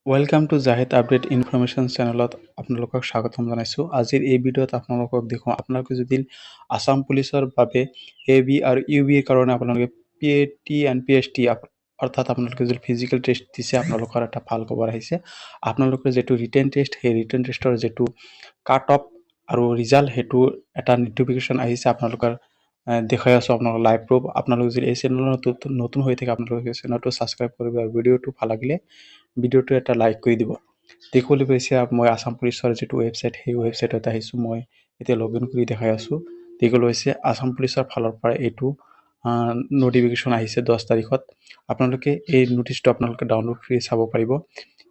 Welcome to Zahid update information চেনেলত আপোনালোকক স্বাগতম জনাইছোঁ। আজিৰ এই ভিডিঅ'ত আপোনালোকক দেখুৱাম আপোনালোকে যদি আসাম পুলিচৰ বাবে AB আৰু UBৰ কাৰণে আপোনালোকে PAT and PST অৰ্থাৎ আপোনালোকে যদি ফিজিকেল টেষ্ট দিছে আপোনালোকৰ এটা ভাল খবৰ আহিছে। আপোনালোকৰ যিটো ৰিটেন টেষ্ট সেই ৰিটেন টেষ্টৰ যিটো কাট অফ আৰু ৰিজাল্ট সেইটো এটা নটিফিকেশ্যন আহিছে আপোনালোকৰ দেখাই আছোঁ আপোনালোকৰ লাইভ প্ৰুফ। আপোনালোকে যদি এই চেনেলত নতুন হৈ থাকে আপোনালোকে চেনেলটো ছাবস্ক্ৰাইব কৰিব আৰু ভিডিঅ'টো ভাল লাগিলে ভিডিঅ'টো এটা লাইক কৰি দিব। দেখিবলৈ পাইছে মই আসাম পুলিচৰ যিটো ৱেবছাইট সেই ৱেবছাইটত আহিছোঁ। মই এতিয়া লগ ইন কৰি দেখাই আছোঁ। দেখিবলৈ পাইছে আসাম পুলিচৰ ফালৰ পৰা এইটো নটিফিকেশ্যন আহিছে 10 তাৰিখত। আপোনালোকে এই নটিচটো আপোনালোকে ডাউনলোড কৰি চাব পাৰিব।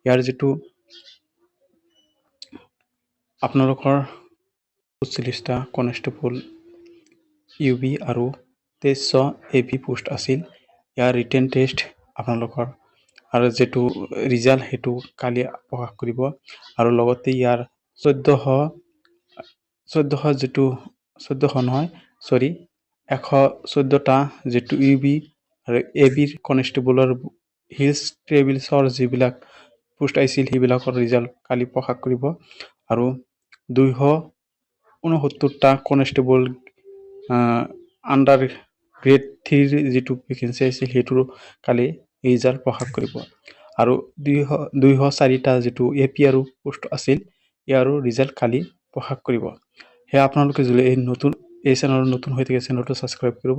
ইয়াৰ যিটো আপোনালোকৰ 40টা কনষ্টেবল UB আৰু 2300 AB পোষ্ট আছিল। ইয়াৰ ৰিটেন টেষ্ট আপোনালোকৰ আৰু যেটো ৰিজাল্ট হেতু কালি প্ৰকাশ কৰিব আৰু লগতে ইয়াৰ 1400 যেটো 1400 নহয় সৰি 114টা যেটো UB আৰু AB কনষ্টেবলৰ হিলছ ট্ৰেভিলছৰ যিবিলাক পোষ্ট আহিছিল সেইবিলাকৰ ৰিজাল্ট কালি প্ৰকাশ কৰিব আৰু 269টা কনষ্টেবল আন্ডাৰ গ্ৰেড 3 যেটো ভেকেন্সি আছিল হেতুৰ কালি ৰিজাল্ট প্ৰকাশ কৰিব আৰু 204টা যেটো AP আৰু পোষ্ট আছিল ইয়াৰো ৰিজাল্ট কালি প্ৰকাশ কৰিব। হে আপোনালোকে যদি এই চেনেলৰ নতুন হৈ থাকে চেনেলটো ছাবস্ক্ৰাইব কৰিব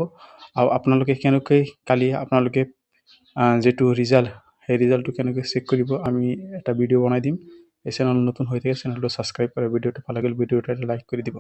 আৰু আপোনালোকে কেনেকৈ কালি আপোনালোকে যেটো ৰিজাল্ট সেই ৰিজাল্টটো কেনেকৈ চেক কৰিব আমি এটা ভিডিঅ' বনাই দিম। এই চেনেল নতুন হৈ থাকে চেনেলটো ছাবস্ক্ৰাইব কৰি ভিডিঅ'টো ভাল লাগিলে ভিডিঅ'টো এটা লাইক কৰি দিব।